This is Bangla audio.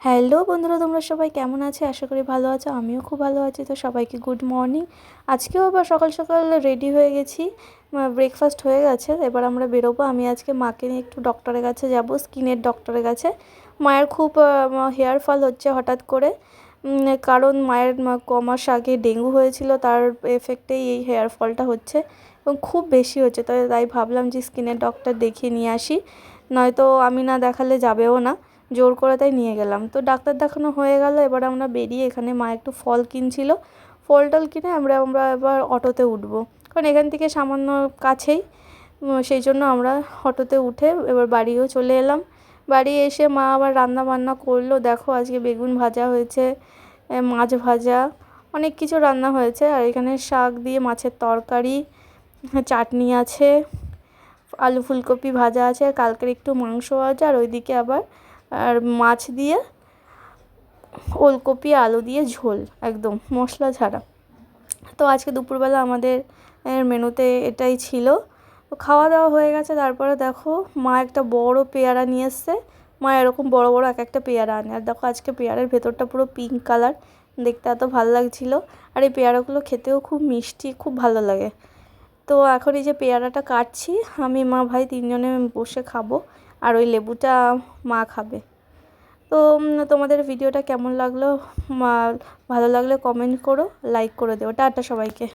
হ্যালো বন্ধুরা, তোমরা সবাই কেমন আছো? আশা করি ভালো আছো। আমিও খুব ভালো আছি। তো সবাইকে গুড মর্নিং। আজকেও আবার সকাল সকাল রেডি হয়ে গেছি, ব্রেকফাস্ট হয়ে গেছে। এবার আমরা বেরোবো। আমি আজকে মাকে নিয়ে একটু ডক্টরের কাছে যাব, স্কিনের ডক্টরের কাছে। মায়ের খুব হেয়ার ফল হচ্ছে হঠাৎ করে, কারণ মায়ের কমাস আগে ডেঙ্গু হয়েছিল, তার এফেক্টেই এই হেয়ার ফলটা হচ্ছে এবং খুব বেশি হচ্ছে। তাই ভাবলাম যে স্কিনের ডক্টর দেখিয়ে নিয়ে আসি, নয়তো আমি না দেখালে যাবেও না। জোর করে তাই নিয়ে গেলাম। তো ডাক্তার দেখানো হয়ে গেল। এবার আমরা বেরিয়ে, এখানে মা একটু ফল কিনছিল, ফল টল কিনে আমরা এবার অটোতে উঠবো, কারণ এখান থেকে সামান্য কাছেই। সেই জন্য আমরা অটোতে উঠে এবার বাড়িও চলে এলাম। বাড়ি এসে মা আবার রান্না বান্না করলো। দেখো, আজকে বেগুন ভাজা হয়েছে, মাছ ভাজা, অনেক কিছু রান্না হয়েছে। আর এখানে শাক দিয়ে মাছের তরকারি, চাটনি আছে, আলু ফুলকপি ভাজা আছে, আর কালকের একটু মাংস আছে, আর ওইদিকে আবার মাছ দিয়ে ওলকপি আলু দিয়ে ঝোল, একদম মশলা ছাড়া। তো আজকে দুপুরবেলা আমাদের মেনুতে এটাই ছিল। তো খাওয়া দাওয়া হয়ে গেছে। তারপরে দেখো, মা একটা বড় পেয়ারা নিয়ে এসছে। মা এরকম বড় বড় এক একটা পেয়ারা আনে। আর দেখো, আজকে পেয়ারার ভেতরটা পুরো পিঙ্ক কালার, দেখতে এত ভালো লাগছিলো। আর এই পেয়ারাগুলো খেতেও খুব মিষ্টি, খুব ভালো লাগে। তো এখন এই যে পেয়ারাটা কাটছি, আমি মা ভাই তিনজনে বসে খাবো, আর ওই লেবুটা মা খাবে। তো তোমাদের ভিডিওটা কেমন লাগলো, ভালো লাগলে কমেন্ট করো, লাইক করে দেও। টাটা সবাইকে।